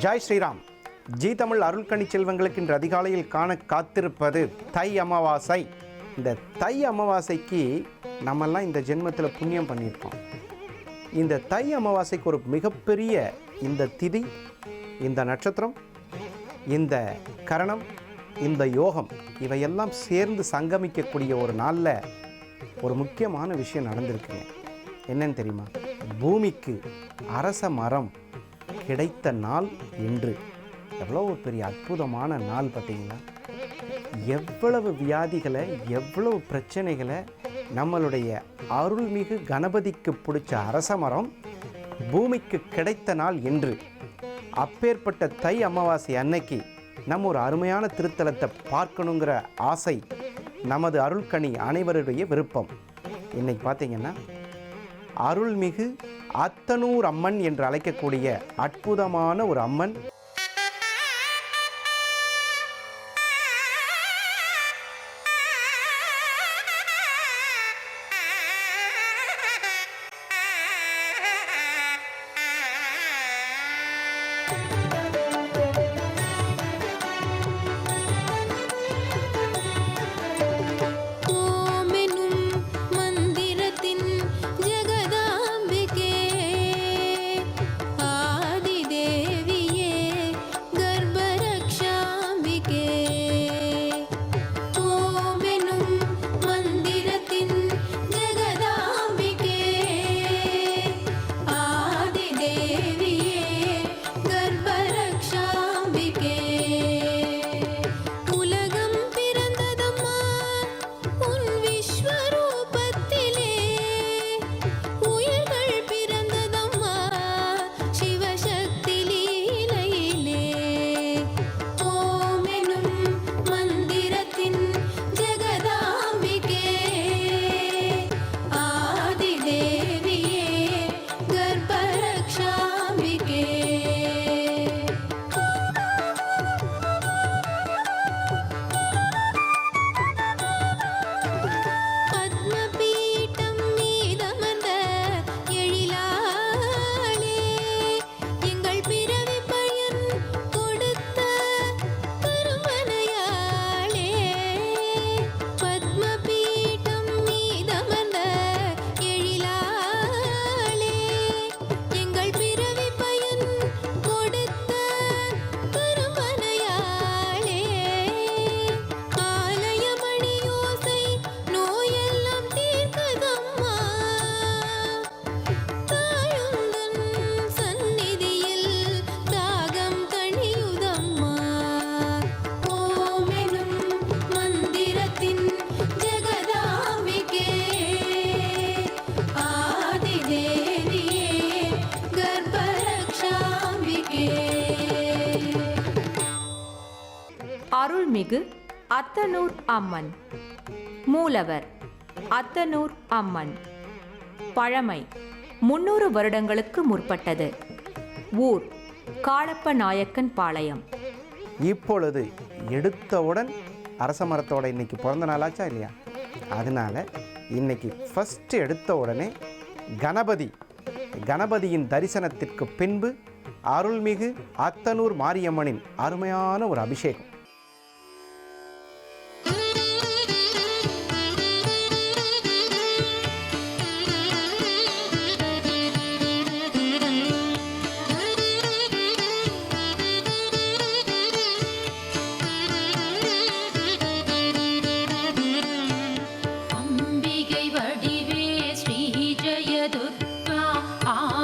Jai Sriram. G Tamil அருள்கணி செல்வங்களுக்கு இன்று அதிகாலையில் காண காத்திருப்பது தை அமாவாசை. இந்த தை அமாவாசைக்கு நம்மெல்லாம் இந்த ஜென்மத்தில் புண்ணியம் பண்ணியிருக்கோம். இந்த தை அமாவாசைக்கு ஒரு மிகப்பெரிய இந்த திதி, இந்த நட்சத்திரம், இந்த கரணம், இந்த யோகம் இவையெல்லாம் சேர்ந்து சங்கமிக்கக்கூடிய ஒரு நாளில் ஒரு முக்கியமான விஷயம் நடந்திருக்குங்க. என்னன்னு தெரியுமா? பூமிக்கு அரச மரம் கிடைத்த நாள் இன்று. எவ்வளோ ஒரு பெரிய அற்புதமான நாள் பார்த்தீங்களா? எவ்வளவு வியாதிகளை, எவ்வளவு பிரச்சனைகளை நம்மளுடைய அருள்மிகு கணபதிக்கு பிடிச்ச அரச மரம் பூமிக்கு கிடைத்த நாள் இன்று. அப்பேற்பட்ட தை அமாவாசை அன்னைக்கு நம்ம ஒரு அருமையான திருத்தலத்தை பார்க்கணுங்கிற ஆசை நமது அருள்கணி அனைவருடைய விருப்பம். இன்னைக்கு பார்த்தீங்கன்னா அருள்மிகு அத்தனூர் அம்மன் என்று அழைக்கக்கூடிய அற்புதமான ஒரு அம்மன். அருள்மிகு அத்தனூர் அம்மன். மூலவர் அத்தனூர் அம்மன். பழமை 300 வருடங்களுக்கு முற்பட்டது. ஊர் காளப்ப நாயக்கன் பாளையம். இப்பொழுது எடுத்தவுடன் அரச மரத்தோட இன்னைக்கு பிறந்த நாளாச்சா இல்லையா? அதனால இன்னைக்கு ஃபஸ்ட்டு எடுத்த உடனே கணபதியின் தரிசனத்திற்கு பின்பு அருள்மிகு அத்தனூர் மாரியம்மனின் அருமையான ஒரு அபிஷேகம்.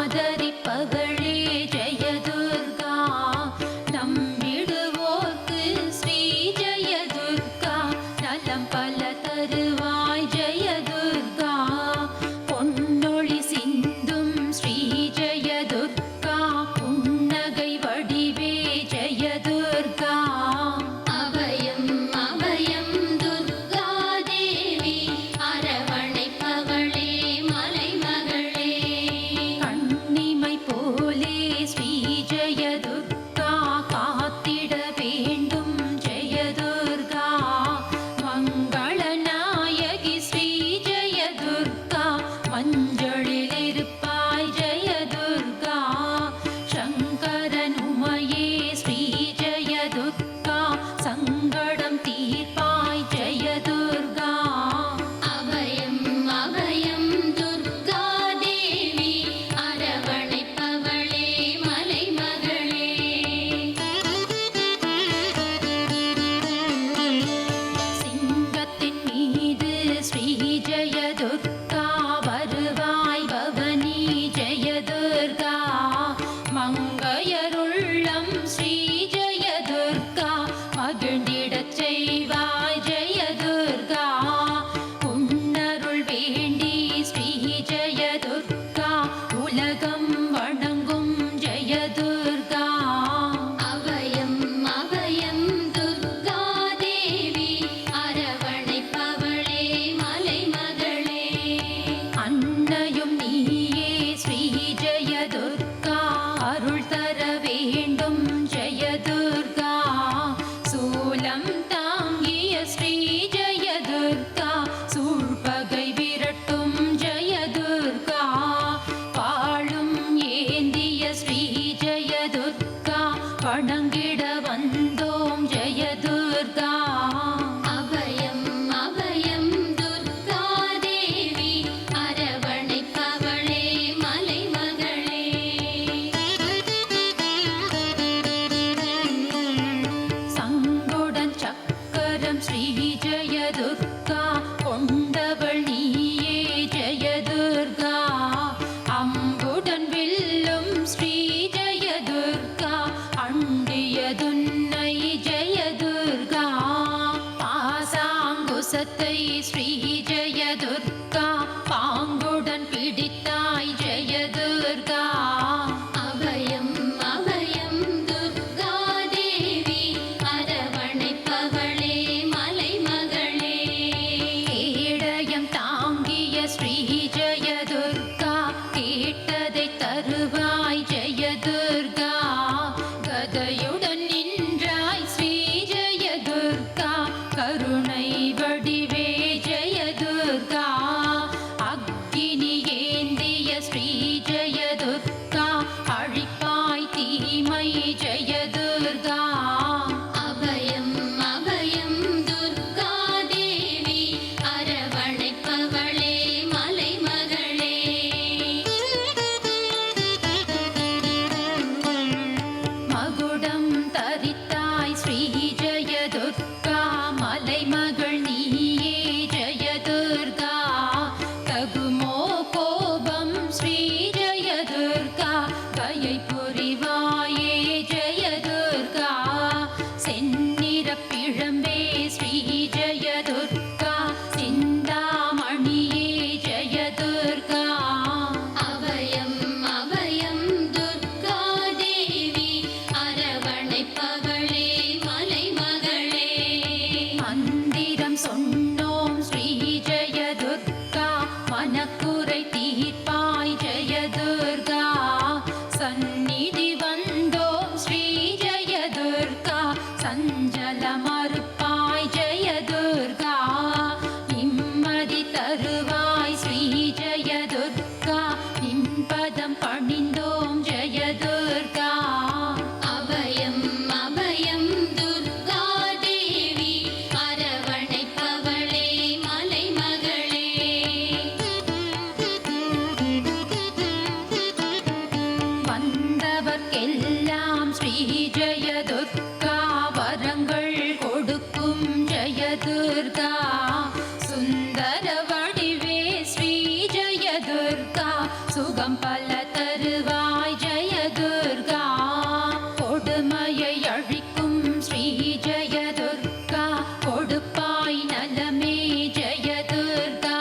ஆதரிப்பவளே ஜெய துர்கா, நம்பிடுவோர்க்கு ஜெயதுர்கா கொண்டவள் நீயே ஜெயதுர்கா அம்புடன் வெல்லும் ஸ்ரீ ஜெயதுர்கா அண்டியதுன்னை ஜெயதுர்கா பாசாங்குசத்தை ஸ்ரீ ஜெயதுர்கா பாங்குடன் பிடித்தாய் ஜெயதுர்கா அபயம் அபயம் துர்கா தேவி அரவணைப்பவளே மலைமகளே கேடயம் தாங்கிய ஸ்ரீ ஜெயதுர்கா கேட்டதை தருவாய் ஜெயதுர்கா கதையுடன் நின்றாய் ஸ்ரீ ஜெயதுர்கா கருணை வடிவே ஜெயதுர்கா அக்கினி ஏந்திய ஸ்ரீ ஜெயதுர்கா அழிப்பாய் தீமை ஜெயதுர்கா அபயம் அபயம் துர்கா தேவி அரவணைப்பவளே மலைமகளே மகுடம் தரித்தாய் ஸ்ரீ ஜெயதுர்கா மலைமகள் நீயே ஜெயதுர்கா தகுமோ கோபம் ஸ்ரீ ஜெயதுர்கா தயை புரிவாயே ஜெயதுர்கா செந்நிற பிழம்பே ஸ்ரீ ஜெயதுர்கா சிந்தாமணியே ஜெயதுர்கா அபயம் அபயம் துர்கா தேவி அரவணைப்பவளே மலைமகளே மந்திரம் சொன்னோம் ஸ்ரீ ஜெயதுர்கா மனக்குறை தீர்ப்பாய் ஜெயதுர்கா சந்நிதி வந்தோம் ஸ்ரீ ஜெயதுர்கா சஞ்சல மறுப்பாய் ஜெயதுர்கா நிம்மதி தருவாய் ஸ்ரீ ஜெயதுர்கா நின்பதம் பணிந்தோம் ஜெயதுர்கா அபயம் அபயம் துர்கா தேவி அரவணைப்பவளே மலைமகளே வந்தவர்க்கெல்லாம் ஸ்ரீ ஜெயதுர்கா வரங்கள் கொடுக்கும் ஜெயதுர்கா சுந்தர வடிவே ஸ்ரீ ஜெயதுர்கா சுகம் பல தருவாய் ஜெயதுர்கா கொடுமையை அழிக்கும் ஸ்ரீ ஜெயதுர்கா கொடுப்பாய் நலமே ஜெயதுர்கா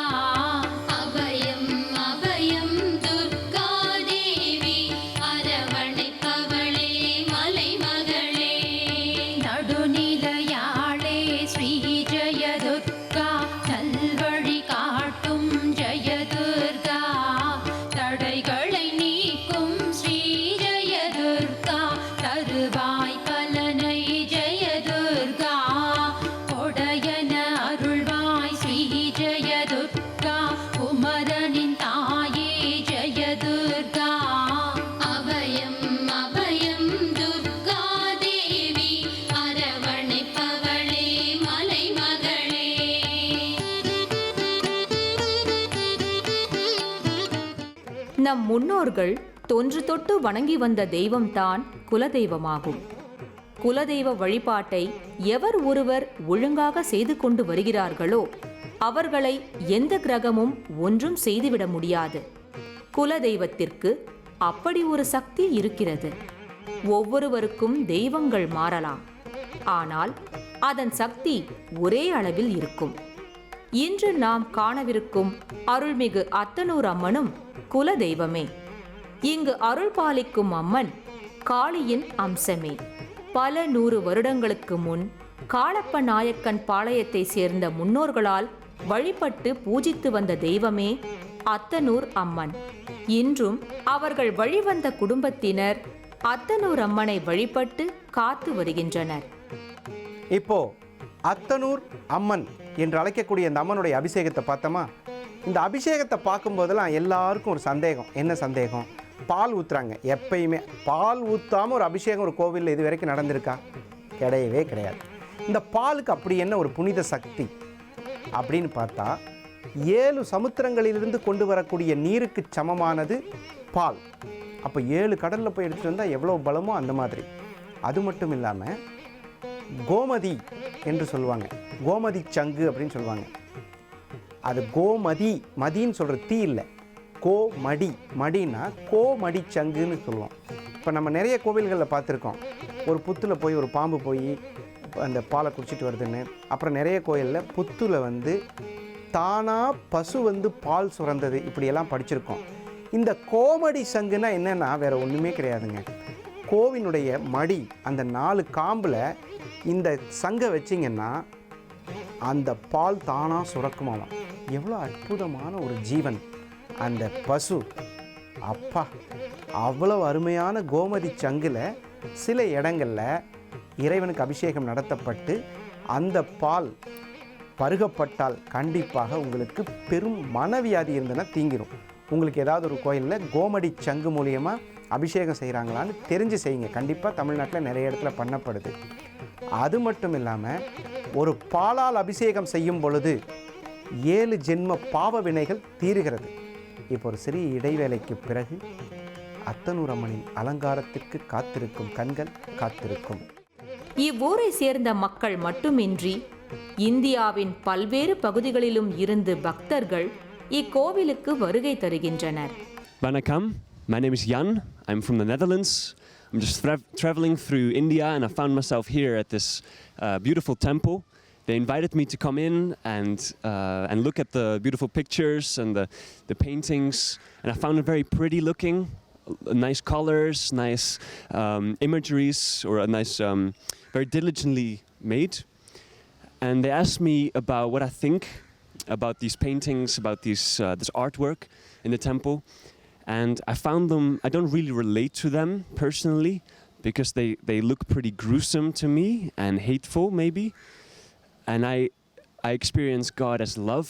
அபயம் அபயம் துர்கா தேவி அரவணைப்பவளே மலைமகளே நடுநிலையாளே ஸ்ரீ ஜெயதுர்கா நல்வழி காட்டும் ஜெயதுர்கா தடைகளை நீக்கும் ஸ்ரீ ஜெயதுர்கா தருவாய் பலனை ஜெயதுர்கா கொடையன அருள்வாய் ஸ்ரீ ஜெயதுர்கா குமரனின் தாயே ஜெயதுர்கா அபயம் அபயம் துர்கா தேவி அரவணைப்பவளே மலைமகளே நம் முன்னோர்கள் தொன்று தொட்டு வணங்கி வந்த தெய்வம்தான் குலதெய்வமாகும். குலதெய்வ வழிபாட்டை எவர் ஒருவர் ஒழுங்காக செய்து கொண்டு வருகிறார்களோ அவர்களை எந்த கிரகமும் ஒன்றும் செய்துவிட முடியாது. குலதெய்வத்திற்கு அப்படி ஒரு சக்தி இருக்கிறது. ஒவ்வொருவருக்கும் தெய்வங்கள் மாறலாம், ஆனால் அதன் சக்தி ஒரே அளவில் இருக்கும். இன்று நாம் காணவிருக்கும் அருள்மிகு அத்தனூர் அம்மனும் குல தெய்வமே. இங்கு அருள் பாலிக்கும் அம்மன் காளியின் அம்சமே. பல 100 வருடங்களுக்கு முன் காளப்ப நாயக்கன் பாளையத்தை சேர்ந்த முன்னோர்களால் வழிபட்டு பூஜித்து வந்த தெய்வமே அத்தனூர் அம்மன். இன்றும் அவர்கள் வழிவந்த குடும்பத்தினர் அத்தனூர் அம்மனை வழிபட்டு காத்து வருகின்றனர். இப்போ அத்தனூர் அம்மன் என்று அழைக்கக்கூடிய இந்த அம்மனுடைய அபிஷேகத்தை பார்த்தோமா? இந்த அபிஷேகத்தை பார்க்கும்போதெல்லாம் எல்லாருக்கும் ஒரு சந்தேகம். என்ன சந்தேகம்? பால் ஊற்றுறாங்க. எப்பயுமே பால் ஊற்றாமல் ஒரு அபிஷேகம் ஒரு கோவிலில் இது வரைக்கும் நடந்திருக்கா? கிடையவே கிடையாது. இந்த பாலுக்கு அப்படி என்ன ஒரு புனித சக்தி அப்படின்னு பார்த்தா, 7 சமுத்திரங்களிலிருந்து கொண்டு வரக்கூடிய நீருக்கு சமமானது பால். அப்போ 7 கடலில் போய் எடுத்துகிட்டு வந்தால் எவ்வளோ பலமோ அந்த மாதிரி. அது மட்டும் இல்லாமல் கோமதி என்று சொல்லுவாங்க. கோமதி சங்கு அப்படின்னு சொல்லுவாங்க. அது கோமதி, மதின்னு சொல்கிற தீ இல்லை, கோமடி. மடினா கோமடி சங்குன்னு சொல்லுவோம். இப்போ நம்ம நிறைய கோவில்களில் பார்த்துருக்கோம், ஒரு புத்தில் போய் ஒரு பாம்பு போய் அந்த பாலை குடிச்சிட்டு வருதுன்னு. அப்புறம் நிறைய கோயிலில் புத்தில் வந்து தானாக பசு வந்து பால் சுரந்தது, இப்படியெல்லாம் படிச்சிருக்கோம். இந்த கோமடி சங்குனா என்னென்னா வேறு ஒன்றுமே கிடையாதுங்க. கோவினுடைய மடி, அந்த 4 காம்பில் இந்த சங்கை வச்சிங்கன்னா அந்த பால் தானாக சுரக்குமாம். எவ்வளோ அற்புதமான ஒரு ஜீவன் அந்த பசு! அப்பா, அவ்வளோ அருமையான கோமதி சங்கில் சில இடங்களில் இறைவனுக்கு அபிஷேகம் நடத்தப்பட்டு அந்த பால் பருகப்பட்டால் கண்டிப்பாக உங்களுக்கு பெரும் மனவியாதி இருந்ததுன்னா தீங்கிரும். உங்களுக்கு ஏதாவது ஒரு கோயிலில் கோமடி சங்கு மூலியமாக அபிஷேகம் செய்கிறாங்களான்னு தெரிஞ்சு செய்யுங்க. கண்டிப்பாக தமிழ்நாட்டில் நிறைய இடத்துல பண்ணப்படுது. அது மட்டும் இல்லாமல் ஒரு பாலால் அபிஷேகம் செய்யும் பொழுது 7 ஜென்ம பாவ வினைகள் தீருகிறது. இப்போ ஒரு சிறிய இடைவேளைக்கு பிறகு அத்தனூர் அம்மனின் அலங்காரத்திற்கு காத்திருக்கும் கண்கள் காத்திருக்கும். இவ்வூரை சேர்ந்த மக்கள் மட்டுமின்றி இந்தியாவின் பல்வேறு பகுதிகளிலும் இருந்து பக்தர்கள் இக்கோவிலுக்கு வருகை தருகின்றனர். Vanakkam, my name is Jan. I'm from the Netherlands. I'm just traveling through India and I found myself here at this beautiful temple. They invited me to come in and look at the beautiful pictures and the paintings, and I found it very pretty looking, nice colors, nice imageries, or a nice, very diligently made. And they asked me about what I think about these paintings, about this artwork in the temple. And I found them, I don't really relate to them personally because they look pretty gruesome to me and hateful maybe. And I experience God as love,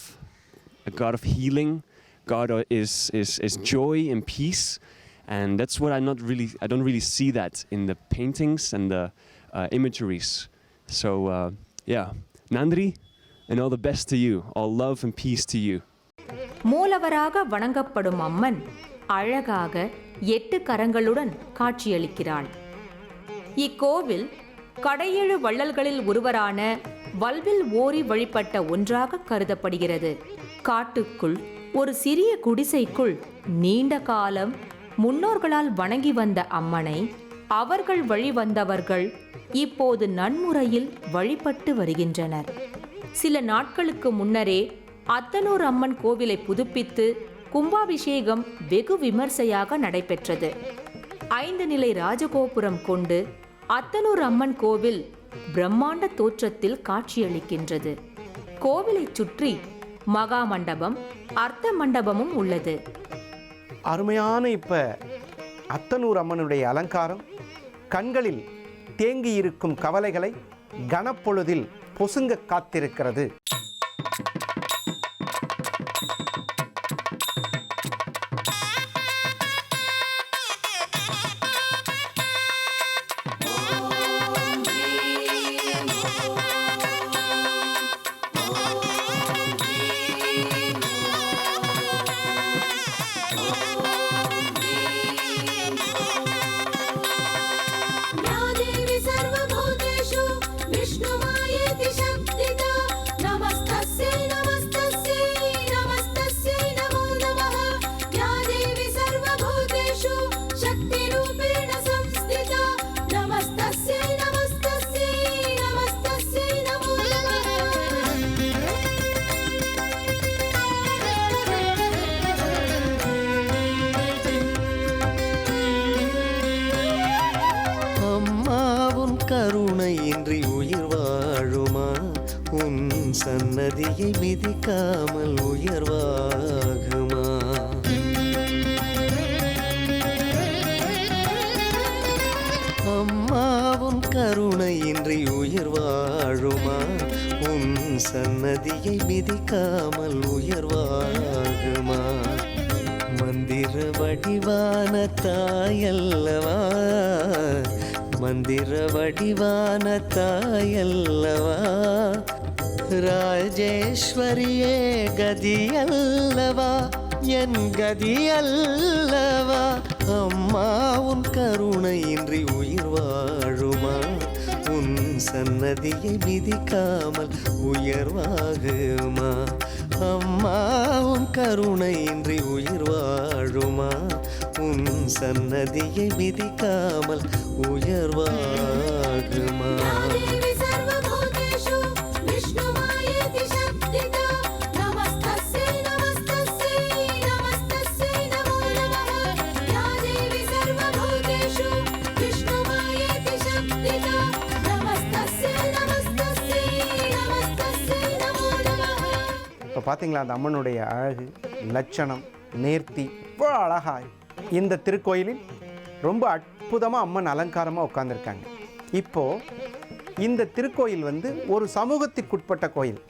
a God of healing. God is joy and peace. And that's what I don't really see that in the paintings and the imageries. So yeah, Nandri, and all the best to you. All love and peace to you. மூலவராக வணங்கப்படும் அம்மன் அழகாக 8 கரங்களுடன் காட்சியளிக்கிறாள். இக்கோவில் கடையேழு வள்ளல்களில் ஒருவரான வல்வில் ஓரி வழிபட்ட ஒன்றாக கருதப்படுகிறது. காட்டுக்குள் ஒரு சிறிய குடிசைக்குள் நீண்ட காலம் முன்னோர்களால் வணங்கி வந்த அம்மனை அவர்கள் வழி வந்தவர்கள் இப்போது நன்முறையில் வழிபட்டு வருகின்றனர். சில நாட்களுக்கு முன்னரே அத்தனூர் அம்மன் கோவிலை புதுப்பித்து கும்பாபிஷேகம் வெகு விமர்சையாக நடைபெற்றது. 5 நிலை ராஜகோபுரம் கொண்டு அத்தனூர் அம்மன் கோவில் பிரம்மாண்ட தோற்றத்தில் காட்சியளிக்கின்றது. கோவிலை சுற்றி மகா மண்டபம், அர்த்த மண்டபமும் உள்ளது. அருமையான இப்போ அத்தனூர் அம்மனுடைய அலங்காரம் கண்களில் தேங்கியிருக்கும் கவலைகளை கனப்பொழுதில் பொசுங்க காத்திருக்கிறது. கருணையின்றி உயிர் வாழுமா? உன் சன்னதியை மிதிக்காமல் உயர்வாகுமா? அம்மாவும் கருணையின்றி உயிர் வாழுமா? உன் சன்னதியை மிதிக்காமல் உயர்வாகுமா? மந்திர வடிவான தாயல்லவா, மந்திர வடிவான தாயல்லவா, ராஜேஸ்வரியே கதியல்லவா, என் கதியல்லவா. அம்மா உன் கருணையின்றி உயிர் வாழுமா? உன் சன்னதியை மிதிக்காமல் உயர்வாகுமா? அம்மா உன் கருணையின்றி உயிர் வாழுமா? உன் சன்னதியை மிதிக்காமல் உயர்வாகுமா? देवी सर्वभूतेषु विष्णुमायेति शक्तिता नमस्तस्यै नमस्तस्यै नमस्तस्यै नमो नमः या देवी सर्वभूतेषु विष्णुमायेति शक्तिता नमस्तस्यै नमस्तस्यै नमस्तस्यै नमो नमः இப்போ பார்த்தீங்களா அந்த அம்மனுடைய அழகு, லட்சணம், நேர்த்தி இவ்வளோ அழகாய் இந்த திருக்கோயிலில் ரொம்ப அற்புதமாக அம்மன் அலங்காரமாக உட்காந்துருக்காங்க. இப்போது இந்த திருக்கோயில் வந்து ஒரு சமூகத்திற்குட்பட்ட கோயில்.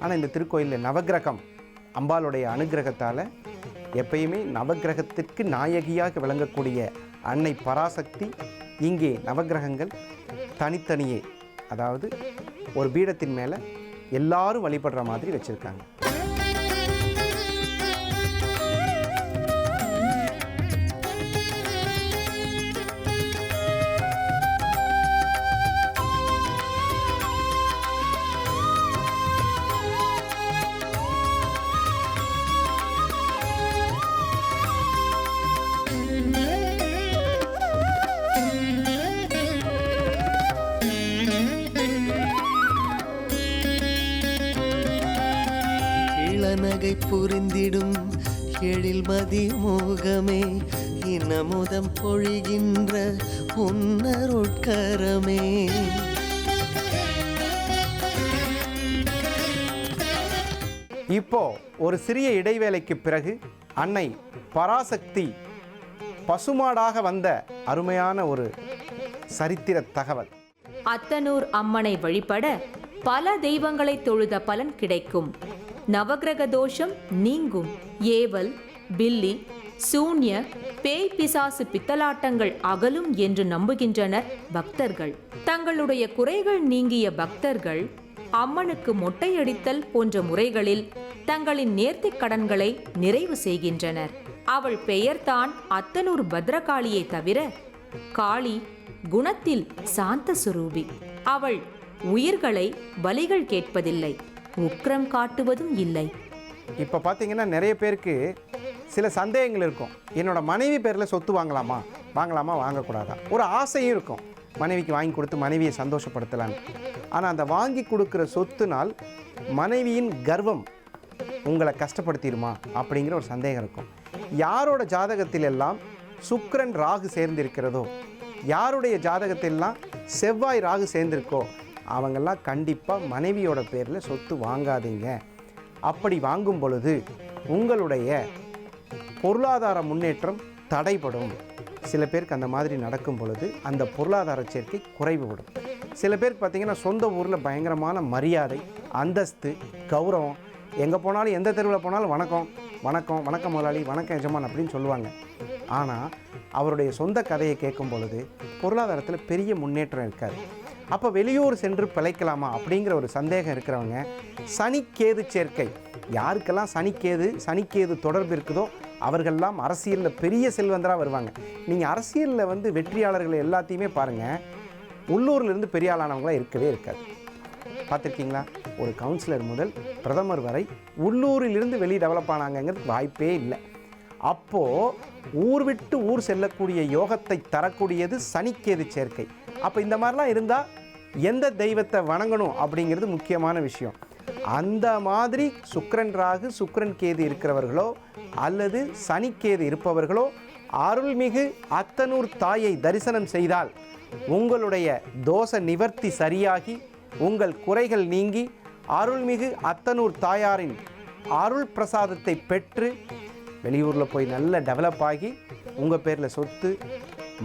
ஆனால் இந்த திருக்கோயிலில் நவக்கிரகம் அம்பாளுடைய அனுகிரகத்தால் எப்பயுமே நவக்கிரகத்திற்கு நாயகியாக விளங்கக்கூடிய அன்னை பராசக்தி இங்கே நவக்கிரகங்கள் தனித்தனியே, அதாவது ஒரு பீடத்தின் மேலே எல்லாரும் வழிபடுற மாதிரி வச்சுருக்காங்க. இளநகை புரிந்திடும் எழில்மதி முகமே, இனமுதம் பொழிகின்ற உன்னருட்கரமே. இப்போ ஒரு சிறிய இடைவேளைக்கு பிறகு அன்னை பராசக்தி பசுமாடாக வந்த அருமையான ஒரு சரித்திர தகவல். அத்தனூர் அம்மனை வழிபட பல தெய்வங்களை தொழுத பலன் கிடைக்கும். நவக்கிரக தோஷம் நீங்கும். ஏவல், பில்லி, சூன்ய, பேய் பிசாசு பித்தலாட்டங்கள் அகலும் என்று நம்புகின்றனர் பக்தர்கள். தங்களுடைய குறைகள் நீங்கிய பக்தர்கள் அம்மனுக்கு மொட்டையடித்தல் போன்ற முறைகளில் தங்களின் நேர்த்திக் கடன்களை நிறைவு செய்கின்றனர். அவள் பெயர்தான் அத்தனூர் பத்ரகாளியை தவிர காளி குணத்தில் சாந்த சுரூபி. அவள் உயிர்களை பலிகள் கேட்பதில்லை, உக்கிரம் காட்டுவதும் இல்லை. இப்போ பார்த்தீங்கன்னா நிறைய பேருக்கு சில சந்தேகங்கள் இருக்கும். என்னோட மனைவி பேரில் சொத்து வாங்கலாமா வாங்கக்கூடாதா, ஒரு ஆசையும் இருக்கும் மனைவிக்கு வாங்கி கொடுத்து மனைவியை சந்தோஷப்படுத்தலான்னு. ஆனால் அந்த வாங்கி கொடுக்குற சொத்துனால் மனைவியின் கர்வம் உங்களை கஷ்டப்படுத்திடுமா அப்படிங்கிற ஒரு சந்தேகம் இருக்கும். யாரோட ஜாதகத்தில் எல்லாம் சுக்கிரன் ராகு சேர்ந்திருக்கிறதோ, யாருடைய ஜாதகத்திலெல்லாம் செவ்வாய் ராகு சேர்ந்திருக்கோ அவங்கெல்லாம் கண்டிப்பாக மனைவியோட பேரில் சொத்து வாங்காதீங்க. அப்படி வாங்கும் பொழுது உங்களுடைய பொருளாதார முன்னேற்றம் தடைபடும். சில பேருக்கு அந்த மாதிரி நடக்கும் பொழுது அந்த பொருளாதார சேர்க்கை குறைவுபடும். சில பேருக்கு பார்த்திங்கன்னா சொந்த ஊரில் பயங்கரமான மரியாதை, அந்தஸ்து, கௌரவம், எங்கே போனாலும் எந்த தெருவில் போனாலும் வணக்கம் வணக்கம் வணக்கம் முதலாளி, வணக்கம் எஜமான் அப்படின்னு சொல்லுவாங்க. ஆனால் அவருடைய சொந்த கதையை கேட்கும் பொழுது பொருளாதாரத்தில் பெரிய முன்னேற்றம் இருக்காது. அப்போ வெளியூர் சென்று பிழைக்கலாமா அப்படிங்கிற ஒரு சந்தேகம் இருக்கிறவங்க சனிக்கேது சேர்க்கை, யாருக்கெல்லாம் சனிக்கேது தொடர்பு இருக்குதோ அவர்கள்லாம் அரசியலில் பெரிய செல்வந்தராக வருவாங்க. நீங்கள் அரசியலில் வெற்றியாளர்கள் எல்லாத்தையுமே பாருங்கள், உள்ளூர்லேருந்து பெரிய ஆளானவங்களாம் இருக்கவே இருக்காது. பார்த்துருக்கீங்களா? ஒரு கவுன்சிலர் முதல் பிரதமர் வரை உள்ளூரிலிருந்து வெளியே டெவலப் ஆனாங்கிறது வாய்ப்பே இல்லை. அப்போது ஊர் விட்டு ஊர் செல்லக்கூடிய யோகத்தை தரக்கூடியது சனிக்கேது சேர்க்கை. அப்போ இந்த மாதிரிலாம் இருந்தால் எந்த தெய்வத்தை வணங்கணும் அப்படிங்கிறது முக்கியமான விஷயம். அந்த மாதிரி சுக்கிரன் ராகு, சுக்கிரன் கேது இருக்கிறவர்களோ அல்லது சனிக்கேது இருப்பவர்களோ அருள்மிகு அத்தனூர் தாயை தரிசனம் செய்தால் உங்களுடைய தோஷ நிவர்த்தி சரியாகி உங்கள் குறைகள் நீங்கி அருள்மிகு அத்தனூர் தாயாரின் அருள் பிரசாதத்தை பெற்று வெளியூரில் போய் நல்ல டெவலப் ஆகி உங்கள் பேரில் சொத்து,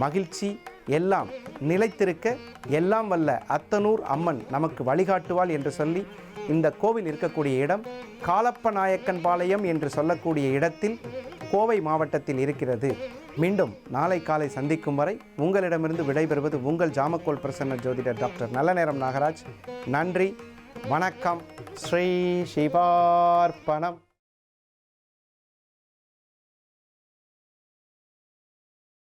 மகிழ்ச்சி எல்லாம் நிலைத்திருக்க எல்லாம் வல்ல அத்தனூர் அம்மன் நமக்கு வழிகாட்டுவாள் என்று சொல்லி இந்த கோவில் இருக்கக்கூடிய இடம் காலப்பநாயக்கன் பாளையம் என்று சொல்லக்கூடிய இடத்தில் கோவை மாவட்டத்தில் இருக்கிறது. மீண்டும் நாளை காலை சந்திக்கும் வரை உங்களிடமிருந்து விடைபெறுவது உங்கள் ஜாமக்கோல் பிரசன்ன ஜோதிடர் டாக்டர் நல்லநேரம் நாகராஜ். நன்றி, வணக்கம். ஸ்ரீ சிவார்ப்பணம்.